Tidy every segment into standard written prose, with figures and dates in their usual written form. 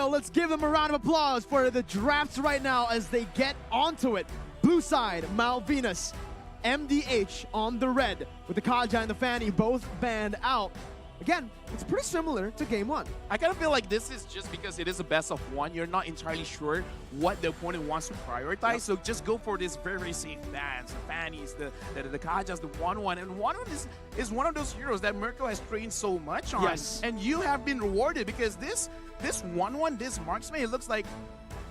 go. Let's give them a round of applause for the drafts right now as they get onto it. Blue side, Malvinas, MDH on the red, with the Kaja and the Fanny both banned out. Again, it's pretty similar to game one. I kind of feel like this is just because it is a best of one. You're not entirely sure what the opponent wants to prioritize, so just go for this very, very safe bans, the Fannies, the Kajas, the 1-1. And 1-1 is one of those heroes that Mirko has trained so much on. Yes. And you have been rewarded because this 1-1, this marksman, it looks like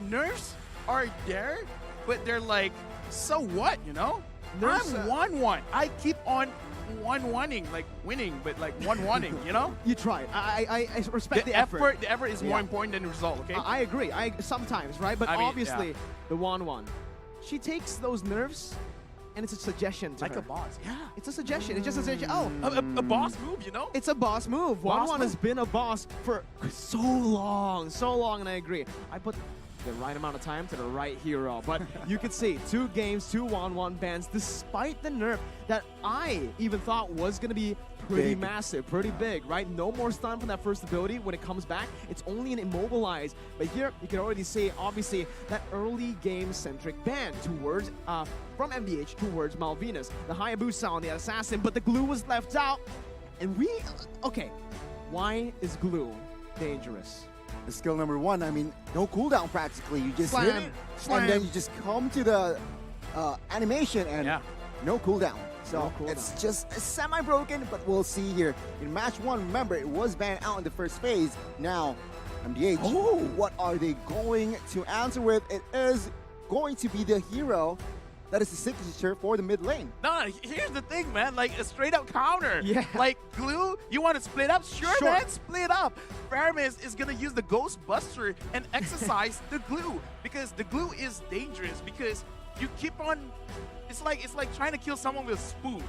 nerfs are there, but they're like, so what, you know? Nerfs, I'm 1-1. I keep on 1-1ing, like winning, but like 1-1ing, you know? You tried. I respect the effort. The effort is more important than the result, okay? I agree. Sometimes, right? But I mean, obviously, the 1-1. She takes those nerfs, and it's a suggestion to like her. a boss, yeah. It's a suggestion. It's just a suggestion. Oh, a boss move, you know? it's a boss move. 1-1 has been a boss for so long, and I agree. I put the right amount of time to the right hero, but you can see 2 games, 2 1-1 bans, despite the nerf that I even thought was going to be pretty massive, pretty big, right? No more stun from that first ability. When it comes back, it's only an immobilize. But here, you can already see, obviously, that early game-centric ban towards, from MDH towards Malvinas. The Hayabusa on the assassin, but the glue was left out. And okay, why is glue dangerous? Skill number 1, I mean, no cooldown practically. You just Slam, hit it, slam. and then you just come to the animation, and no cooldown. So it's just semi-broken, but we'll see here. In match 1, remember, it was banned out in the first phase. Now, MDH, what are they going to answer with? It is going to be the hero that is the signature for the mid lane. No, here's the thing, man. Like, a straight-up counter. Yeah. Like, glue, you want to split up? Sure, man, split up. Faramis is going to use the Ghost Buster and exercise the glue, because the glue is dangerous, because you keep on... It's like trying to kill someone with a spoon.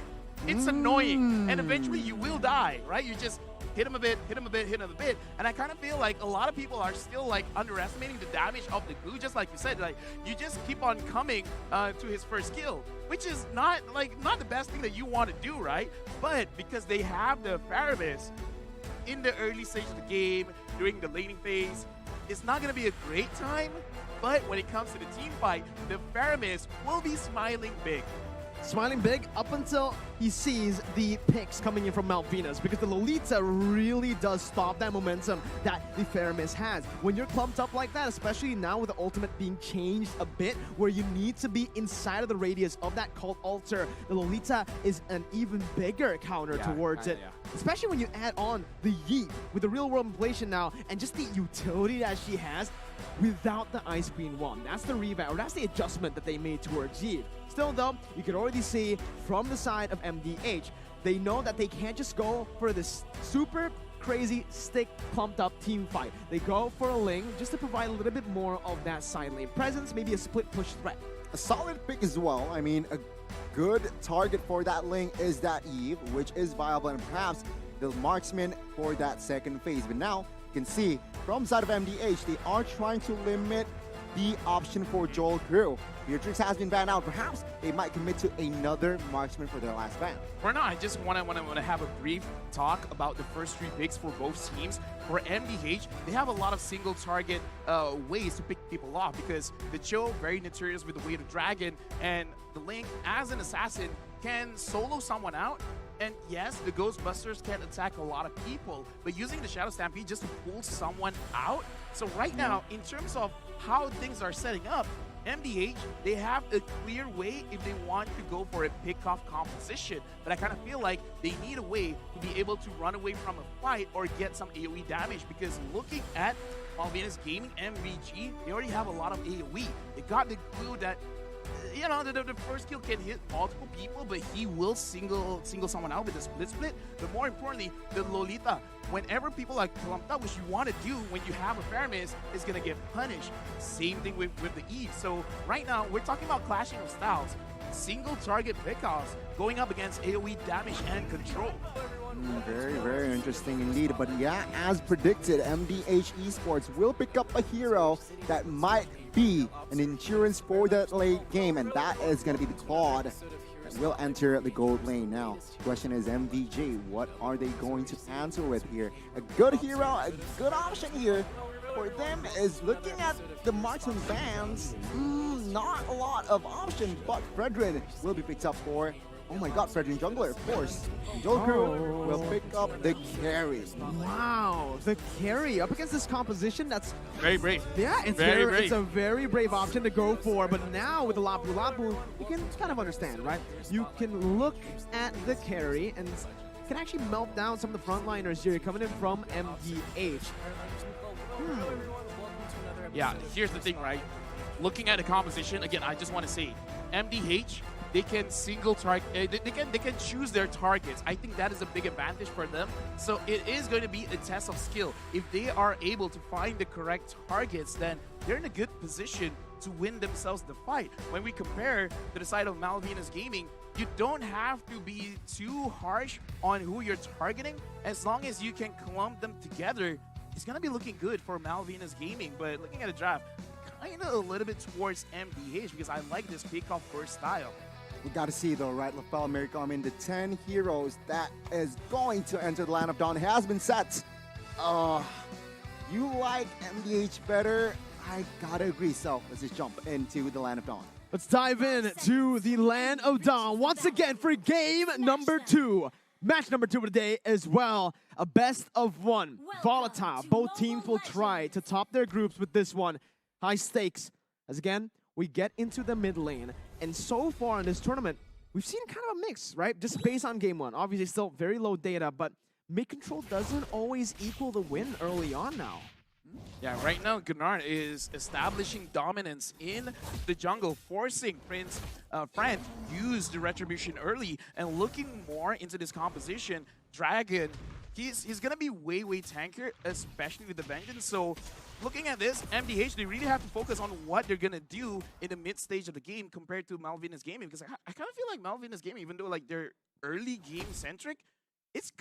It's annoying, and eventually you will die, right? You just hit him a bit, hit him a bit, hit him a bit. And I kind of feel like a lot of people are still like underestimating the damage of the glue, just like you said. Like, you just keep on coming to his first kill, which is not the best thing that you want to do, right? But because they have the Faramis in the early stage of the game, during the laning phase, it's not going to be a great time. But when it comes to the team fight, the Faramis will be smiling big. Smiling big up until he sees the picks coming in from Malvinas, because the Lolita really does stop that momentum that the Faramis has. When you're clumped up like that, especially now with the ultimate being changed a bit, where you need to be inside of the radius of that cult altar, the Lolita is an even bigger counter towards it. Especially when you add on the Yeet with the real world inflation now, and just the utility that she has without the Ice Queen 1. That's the revamp, or that's the adjustment that they made towards Yeet. Still though, you can already see from the side of MDH, they know that they can't just go for this super crazy stick pumped up team fight. They go for a Ling just to provide a little bit more of that side lane presence, maybe a split push threat. A solid pick as well. I mean, a good target for that Ling is that Eve, which is viable, and perhaps the marksman for that second phase. But now, you can see from the side of MDH, they are trying to limit the option for Joel Crew. Beatrix has been banned out. Perhaps they might commit to another marksman for their last ban. For now, I just want to have a brief talk about the first 3 picks for both teams. For MDH, they have a lot of single target ways to pick people off, because the Cho, very notorious with the Weight of Dragon, and the Link, as an assassin, can solo someone out. And yes, the Ghostbusters can attack a lot of people, but using the Shadow Stampede just to pull someone out. So right now, in terms of how things are setting up, MDH, they have a clear way if they want to go for a pick-off composition. But I kind of feel like they need a way to be able to run away from a fight or get some AoE damage, because looking at Malvinas Gaming, MVG, they already have a lot of AoE. They got the glue that, you know, the first kill can hit multiple people, but he will single someone out with a split. But more importantly, the Lolita, whenever people are clumped up, which you want to do when you have a Faramis, is going to get punished. Same thing with the Eve. So right now, we're talking about clashing of styles. Single target pickoffs going up against AoE damage and control. Very, very interesting indeed. But yeah, as predicted, MDH Esports will pick up a hero that might be an insurance for the late game, and that is going to be the Claude that will enter the gold lane. Now, the question is, MVG, what are they going to answer with here? A good hero, a good option here for them is looking at the marksman bans. Not a lot of options, but Fredrin will be picked up for. Oh my god, Fredrin jungler, of course. Joker will pick up the carry. Wow, the carry up against this composition, that's Very brave. yeah, it's Very brave. it's a very brave option to go for. But now with the Lapu Lapu, you can kind of understand, right? You can look at the carry and can actually melt down some of the frontliners here coming in from MDH. Yeah, here's the thing, right? Looking at the composition, again, I just want to say, MDH, they can single target, they can choose their targets. I think that is a big advantage for them. So it is going to be a test of skill. If they are able to find the correct targets, then they're in a good position to win themselves the fight. When we compare to the side of Malvinas Gaming, you don't have to be too harsh on who you're targeting. As long as you can clump them together, it's going to be looking good for Malvinas Gaming. But looking at the draft, kind of a little bit towards MDH because I like this pick-off first style. We got to see though, right? LaFell America, I mean, the 10 heroes that is going to enter the Land of Dawn has been set. You like MDH better? I gotta agree. So let's just jump into the Land of Dawn. Let's dive in to the Land of Dawn once again for game number 2. Match number 2 of the day as well. A best of 1. Volatile. Both teams will try to top their groups with this one. High stakes. As again, we get into the mid lane. And so far in this tournament, we've seen kind of a mix, right? Just based on game 1. Obviously still very low data, but mid control doesn't always equal the win early on now. Yeah, right now Gunnar is establishing dominance in the jungle, forcing Prince Friend use the retribution early, and looking more into this composition. Dragon, he's gonna be way tankier, especially with the Vengeance. So looking at this, MDH, they really have to focus on what they're gonna do in the mid stage of the game compared to Malvinas Gaming, because I kind of feel like Malvinas Gaming, even though like they're early game centric, it's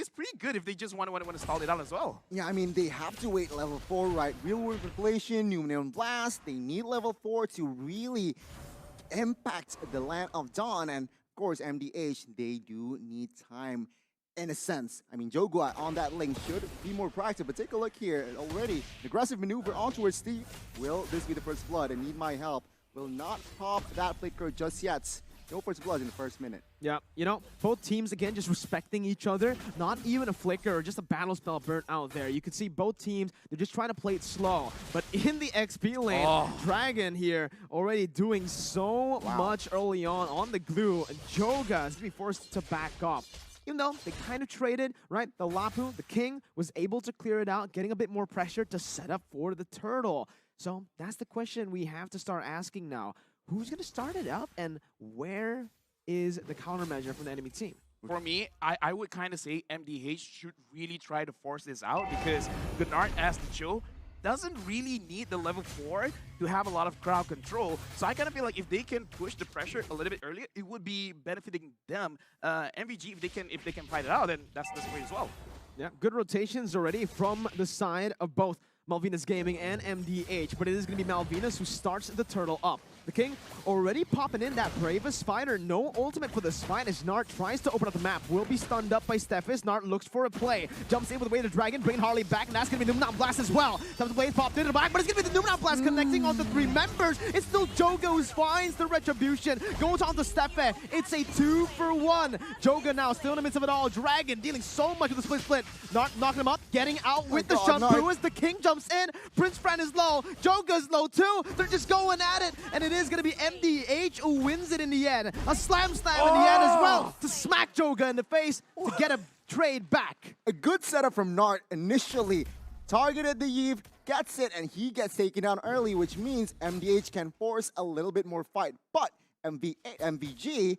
pretty good if they just want to stall it out as well. Yeah, I mean, they have to wait level 4, right? Real world manipulation, new neon blast. They need level 4 to really impact the Land of Dawn. And of course, MDH, they do need time in a sense. I mean, Jogua on that lane should be more proactive, but take a look here already. An aggressive maneuver on towards Steve. Will this be the first blood? And need my help. Will not pop that flicker just yet. No first blood in the first minute. Yeah, you know, both teams, again, just respecting each other. Not even a flicker or just a battle spell burnt out there. You can see both teams, they're just trying to play it slow. But in the XP lane, Dragon here already doing so much early on the glue. Joga is going to be forced to back off. Even though they kind of traded, right? The Lapu, the King, was able to clear it out, getting a bit more pressure to set up for the Turtle. So that's the question we have to start asking now. Who's going to start it up, and where is the countermeasure from the enemy team? For me, I would kind of say MDH should really try to force this out, because Gunnar as the Cho doesn't really need the level 4 to have a lot of crowd control. So I kind of feel like if they can push the pressure a little bit earlier, it would be benefiting them. MVG, if they can fight it out, then that's great as well. Yeah, good rotations already from the side of both Malvinas Gaming and MDH, but it is going to be Malvinas who starts the Turtle up. The King already popping in that Bravest Spider. No ultimate for this fight as Nart tries to open up the map. Will be stunned up by Stephis. Nart looks for a play. Jumps in with the way to Dragon, bringing Harley back, and that's going to be Numnam Blast as well. Some of the blades popped into the back, but it's going to be the Numnam Blast connecting on the 3 members. It's still Joga who finds the retribution. Goes on to Steffe. It's a 2-for-1. Joga now still in the midst of it all. Dragon dealing so much with the split. Nart knocking him up, getting out with the shampoo as the King jumps in. Prince Friend is low. Joga's low too. They're just going at it, and it is going to be MDH who wins it in the end. A slam in the end as well to smack Joga in the face to get a trade back. A good setup from Nart initially. Targeted the Eve, gets it, and he gets taken down early, which means MDH can force a little bit more fight. But MVG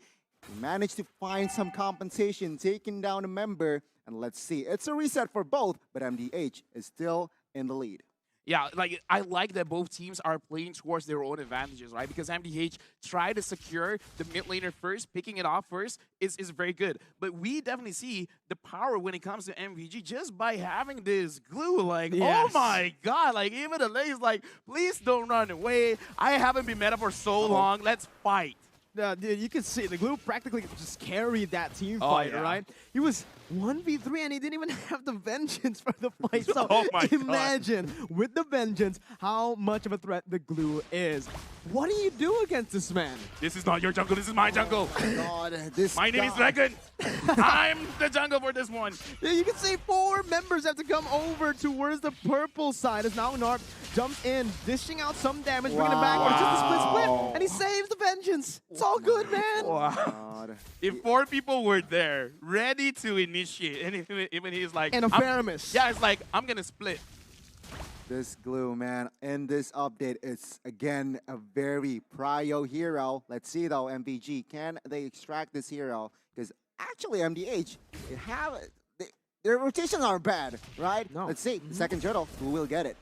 managed to find some compensation, taking down a member, and let's see. It's a reset for both, but MDH is still in the lead. Yeah, like I like that both teams are playing towards their own advantages, right? Because MDH tried to secure the mid laner first, picking it off first is very good. But we definitely see the power when it comes to MVG just by having this glue. Like, oh my god, like even the lane's like, please don't run away. I haven't been meta for so long. Let's fight. Oh, Dude, you can see the glue practically just carried that team fight, yeah. right? He was 1v3 and he didn't even have the vengeance for the fight. So Oh my imagine with the vengeance how much of a threat the glue is. What do you do against this man? This is not your jungle, this is my jungle. God, this My name is guy- Dragon. I'm the jungle for this one. Yeah, you can see 4 members have to come over towards the purple side as now Narp jumps in, dishing out some damage, bringing it back. But it's just a split, and he saves the vengeance. It's all good, man. God. If 4 people were there, ready to initiate, and even he's like, And a I'm- Faramis. Yeah, it's like, I'm gonna split. This glue, man, in this update, it's again a very prio hero. Let's see though, MVG, can they extract this hero? Because actually, MDH, their rotations aren't bad, right? No. Let's see, the second turtle, who will get it?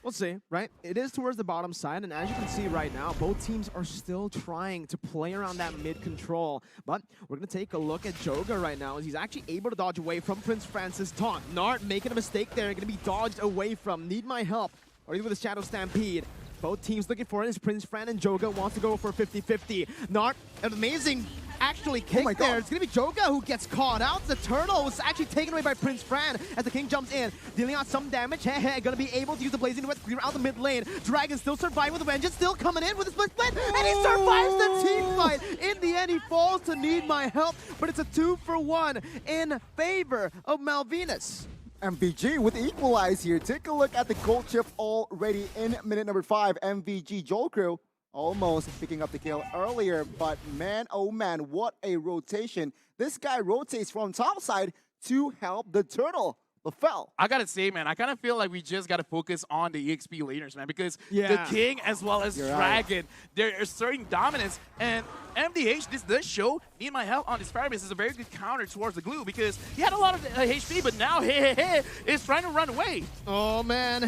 We'll see, right? It is towards the bottom side, and as you can see right now, both teams are still trying to play around that mid control. But we're going to take a look at Joga right now, as he's actually able to dodge away from Prince Francis' taunt. Nart making a mistake there, going to be dodged away from. Need my help, or even with a Shadow Stampede. Both teams looking for it as Prince Fran and Joga wants to go for 50-50. Nart, an amazing actually kick my God. there. It's going to be Joga who gets caught out. The turtle was actually taken away by Prince Fran as the king jumps in, dealing out some damage. Going to be able to use the Blazing Wet clear out the mid lane. Dragon still surviving with the vengeance, still coming in with a split, and he survives the team fight. In the end, he falls to Need My Help, but it's a 2-for-1 in favor of Malvinas. MVG with the equalize here. Take a look at the gold chip already in minute number 5. MVG Joel Crew almost picking up the kill earlier, but man, oh man, what a rotation. This guy rotates from top side to help the turtle. LaFell. I gotta say, man, I kind of feel like we just gotta focus on the EXP laners, man, because Yeah. the King as well as You're right. Dragon, they're asserting dominance, and MDH, this does show Need My Help on this Faramis is a very good counter towards the glue because he had a lot of HP, but now is trying to run away. Oh man,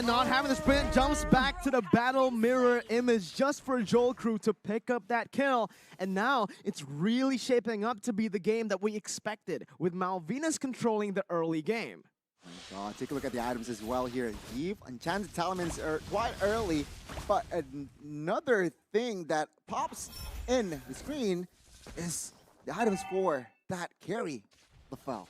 not having the sprint, jumps back to the battle mirror image just for Joel Crew to pick up that kill. And now it's really shaping up to be the game that we expected, with Malvinas controlling the early game. God, take a look at the items as well here. Eve, Enchanted Talismans are quite early, but another thing that pops in the screen is the items for that carry, LaFell.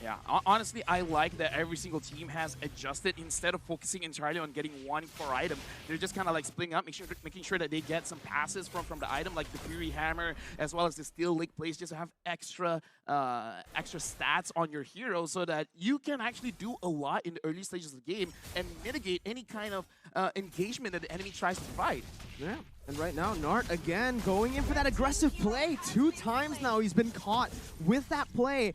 Yeah, honestly, I like that every single team has adjusted. Instead of focusing entirely on getting one core item, they're just kind of like splitting up, making sure that they get some passes from the item, like the Fury Hammer, as well as the Steel Lake Place, just to have extra stats on your hero so that you can actually do a lot in the early stages of the game and mitigate any kind of engagement that the enemy tries to fight. Yeah, and right now, Nart again going in for that aggressive play. 2 times now he's been caught with that play.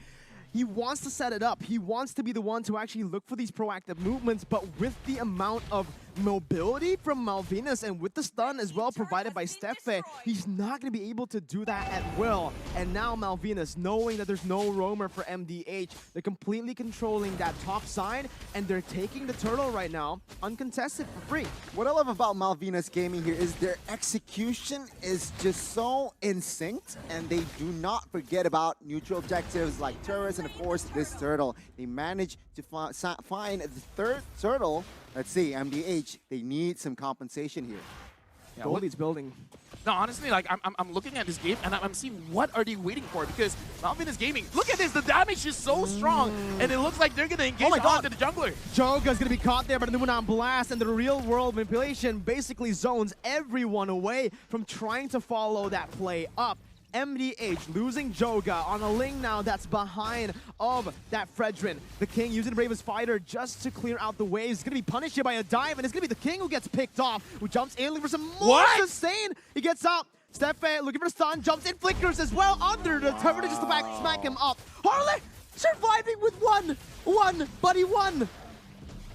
He wants to set it up. He wants to be the one to actually look for these proactive movements, but with the amount of mobility from Malvinas and with the stun as well provided by Steffe, he's not going to be able to do that at will. And now Malvinas, knowing that there's no roamer for MDH, they're completely controlling that top side, and they're taking the turtle right now, uncontested for free. What I love about Malvinas Gaming here is their execution is just so in sync, and they do not forget about neutral objectives like turrets and, of course, this turtle. They managed to find the 3rd turtle. Let's see, MDH, they need some compensation here. Yeah, Goldie's building. No, honestly, like I'm looking at this game and I'm seeing what are they waiting for, because Malvinas Gaming, look at this, the damage is so strong, and it looks like they're gonna engage onto the jungler. Joga's gonna be caught there, but the Numenon Blast and the real world manipulation basically zones everyone away from trying to follow that play up. MDH losing Joga on a lane now that's behind of that Fredrin. The King using the Bravest Fighter just to clear out the waves. He's going to be punished here by a dive, and it's going to be the King who gets picked off, who jumps in looking for some more sustain. He gets out. Steffe looking for the stun, jumps in, flickers as well under the turret just to smack him up. Harley surviving with one, but he won.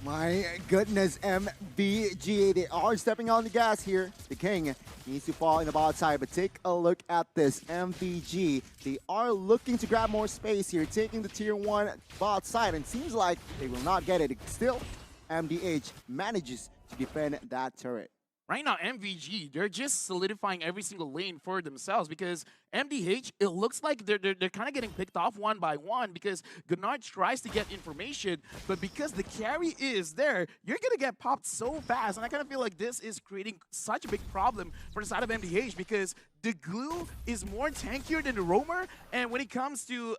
My goodness, MVG, they are stepping on the gas here. The King needs to fall in the bot side, but take a look at this. MVG, they are looking to grab more space here, taking the tier 1 bot side, and seems like they will not get it. Still, MDH manages to defend that turret. Right now, MVG, they're just solidifying every single lane for themselves, because MDH, it looks like they're kind of getting picked off one by one because Gunnar tries to get information, but because the carry is there, you're going to get popped so fast. And I kind of feel like this is creating such a big problem for the side of MDH because the glue is more tankier than the roamer, and when it comes to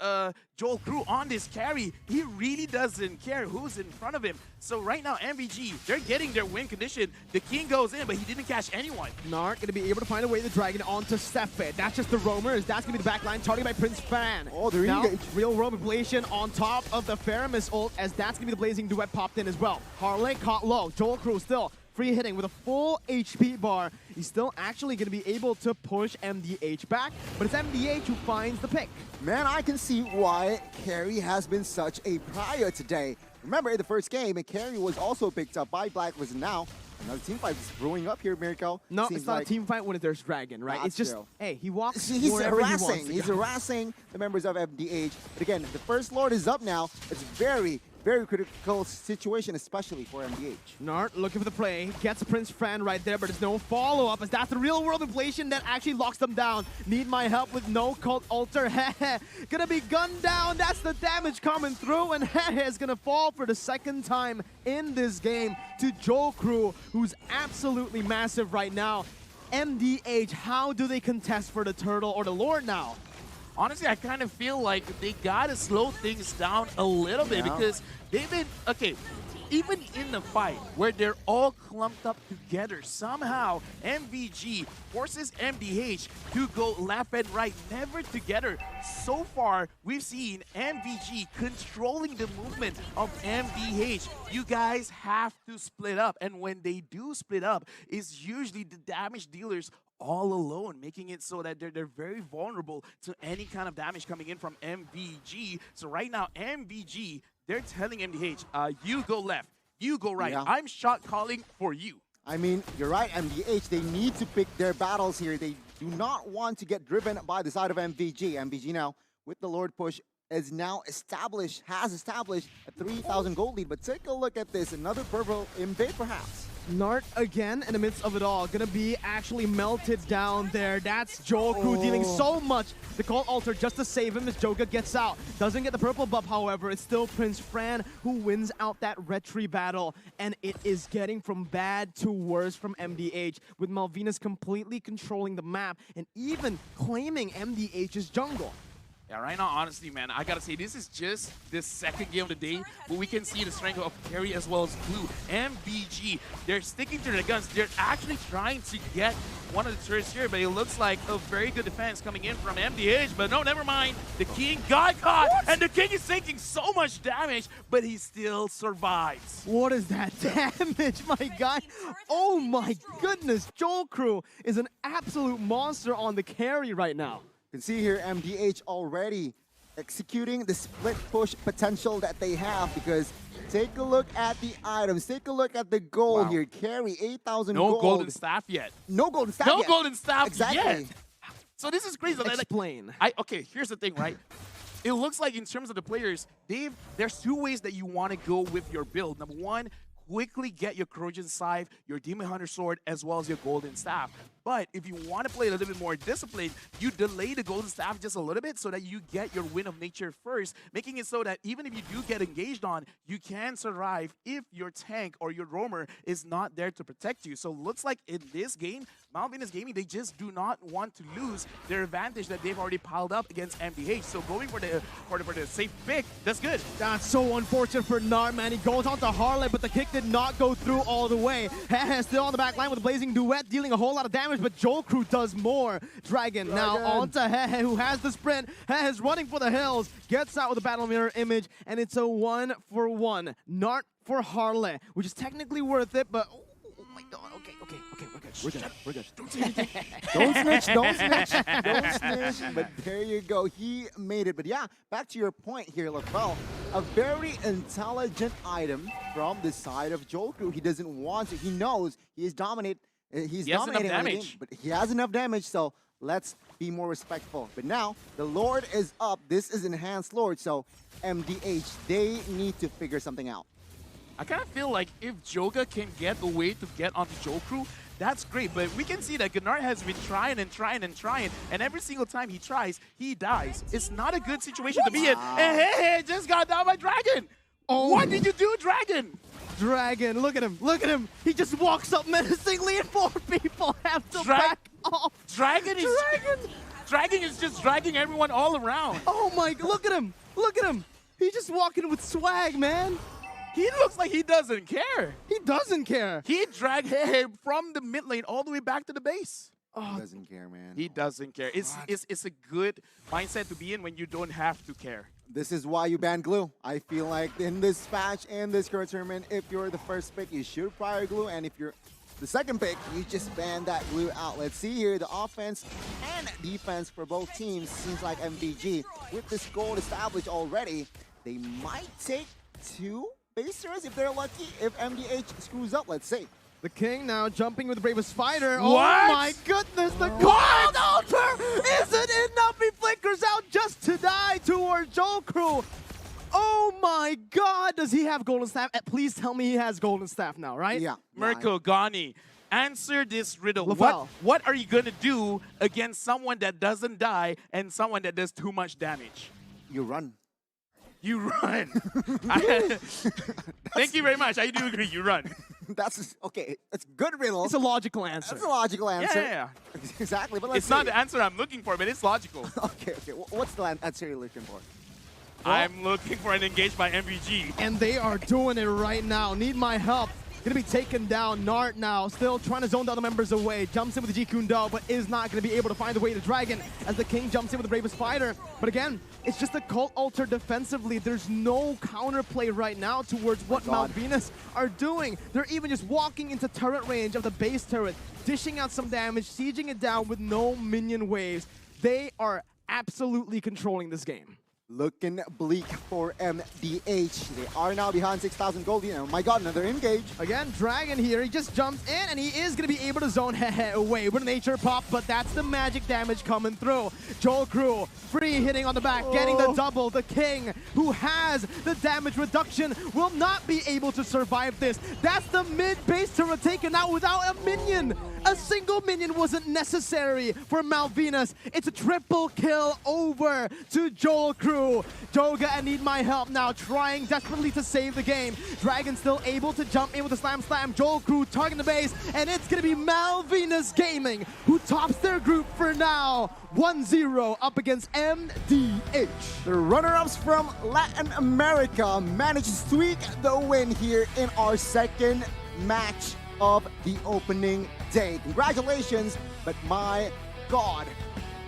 Joel Crew on this carry, he really doesn't care who's in front of him. So right now, MVG, they're getting their win condition. The king goes in, but he didn't catch anyone. Nart going to be able to find a way to drag it onto Stefan. That's just the roamers. That's going to be the back line targeted by Prince Fan. Oh, they're now, engaged. real roam ablation on top of the Faramis ult, as that's going to be the Blazing Duet popped in as well. Harley caught low. Joel Crew still free hitting with a full HP bar. He's still actually going to be able to push MDH back, but it's MDH who finds the pick. Man, I can see why Carry has been such a prior today. Remember, in the first game, Carry was also picked up by Black, was now another team fight is brewing up here, Mirko. No, Seems it's not like a team fight when there's Dragon, right? That's It's just, true. hey, he walks He's wherever he wants harassing. to He's go. harassing the members of MDH. But again, the First Lord is up now. It's very critical situation, especially for MDH. Nart looking for the play, gets Prince Fran right there, but there's no follow-up, as that's the real-world inflation that actually locks them down. Need my help with no cult altar. Gonna be gunned down. That's the damage coming through, and is gonna fall for the second time in this game to Joel Crew, who's absolutely massive right now. MDH, how do they contest for the turtle or the Lord now? Honestly, I kind of feel like they got to slow things down a little bit because they've been, okay, even in the fight where they're all clumped up together, somehow MVG forces MDH to go left and right, never together. So far, we've seen MVG controlling the movement of MDH. You guys have to split up, and when they do split up, it's usually the damage dealers all alone, making it so that they're very vulnerable to any kind of damage coming in from MVG. So right now, MVG, they're telling MDH, you go left, you go right. Yeah. I'm shot calling for you. I mean, you're right, MDH. They need to pick their battles here. They do not want to get driven by the side of MVG. MVG now, with the Lord push, has established a 3,000 gold lead. But take a look at this. Another purple invade, perhaps. Nart again in the midst of it all, gonna be actually melted down there. That's Joel Crew dealing so much. The call altar just to save him as Joga gets out. Doesn't get the purple buff, however. It's still Prince Fran who wins out that retry battle. And it is getting from bad to worse from MDH, with Malvinas completely controlling the map and even claiming MDH's jungle. Yeah, right now, honestly, man, I gotta say, this is just the second game of the day, but we can see the strength of Carry as well as Blue. MVG, they're sticking to their guns. They're actually trying to get one of the turrets here, but it looks like a very good defense coming in from MDH, but no, never mind. The King got caught, and the King is taking so much damage, but he still survives. What is that damage, my guy? Oh my goodness, Joel Crew is an absolute monster on the carry right now. You can see here MDH already executing the split push potential that they have, because take a look at the items, take a look at the gold here. Carry 8,000 gold. No golden staff yet. No golden staff No yet. golden staff Exactly. yet. So this is crazy. Explain. Okay, here's the thing, right? It looks like in terms of the players, there's two ways that you want to go with your build. Number one, quickly get your Corrosion Scythe, your Demon Hunter Sword, as well as your Golden Staff. But if you want to play a little bit more disciplined, you delay the Golden Staff just a little bit so that you get your Wind of Nature first, making it so that even if you do get engaged on, you can survive if your tank or your roamer is not there to protect you. So looks like in this game, Malvinas Gaming, they just do not want to lose their advantage that they've already piled up against MDH. So going for the safe pick, that's good. That's so unfortunate for Nart, man. He goes on to Harley, but the kick did not go through all the way. Still on the back line with the Blazing Duet, dealing a whole lot of damage, but Joel Crew does more. Dragon now on to Hehe, who has the sprint. Hehe's running for the hills, gets out with a battle mirror image, and it's a 1-for-1. Nart for Harley, which is technically worth it, but oh my god, okay, we're good. We're good. Don't say anything. Don't snitch, don't snitch. But there you go, he made it. But yeah, back to your point here, LaFell. A very intelligent item from the side of Joel Crew. He doesn't want to, he knows he is dominated. He's dominating the game, but he has enough damage, so let's be more respectful. But now, the Lord is up. This is Enhanced Lord, so MDH, they need to figure something out. I kind of feel like if Joga can get a way to get onto Joel Crew, that's great. But we can see that Gunnar has been trying and trying and trying, and every single time he tries, he dies. It's not a good situation to be in. And hey, just got down by Dragon. Oh. What did you do, Dragon? Dragon, look at him, look at him. He just walks up menacingly and 4 people have to back off. Dragon is just dragging everyone all around. Oh my, look at him, look at him. He's just walking with swag, man. He looks like he doesn't care. He doesn't care. He dragged him from the mid lane all the way back to the base. He doesn't care, man. He doesn't care. It's a good mindset to be in when you don't have to care. This is why you ban glue. I feel like in this match, in this current tournament, if you're the first pick, you should prior glue, and if you're the second pick, you just ban that glue out. Let's see here, the offense and defense for both teams seems like MVG. With this goal established already, they might take 2 base turrets if they're lucky, if MDH screws up, let's say. The King now jumping with the bravest fighter. What? Oh my goodness, the cold altar isn't enough. He flickers out just to die towards Joel Crew. Oh my god, does he have Golden Staff? Please tell me he has Golden Staff now, right? Yeah. Mirko, Gani, answer this riddle. Lavelle. What are you going to do against someone that doesn't die and someone that does too much damage? You run. You run. Thank you very much. I do agree. You run. That's okay. It's a good riddle. It's a logical answer. That's a logical answer. Yeah. Exactly. But let's It's not see. the answer I'm looking for, but it's logical. Okay. What's the answer you're looking for? I'm looking for an engage by MVG. And they are doing it right now. Need my help. Gonna be taken down. Nart now still trying to zone the other members away. Jumps in with the G Kundo, but is not gonna be able to find the way to Dragon as the King jumps in with the bravest fighter. But again, it's just a cult altar defensively. There's no counterplay right now towards what Malvinas are doing. They're even just walking into turret range of the base turret, dishing out some damage, sieging it down with no minion waves. They are absolutely controlling this game. Looking bleak for MDH. They are now behind 6,000 gold. Oh my god, another engage. Again, Dragon here, he just jumps in and he is going to be able to zone away with a nature pop, but that's the magic damage coming through. Joel Crew, free hitting on the back, getting the double. The King, who has the damage reduction, will not be able to survive this. That's the mid-base turret taken out without a minion. A single minion wasn't necessary for Malvinas. It's a triple kill over to Joel Crew. Joga and Need My Help now trying desperately to save the game. Dragon still able to jump in with a slam. Joel Crew targeting the base, and it's going to be Malvinas Gaming who tops their group for now. 1-0 up against MDH. The runner-ups from Latin America managed to squeak the win here in our second match of the opening day. Congratulations, but my god,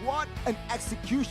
what an execution.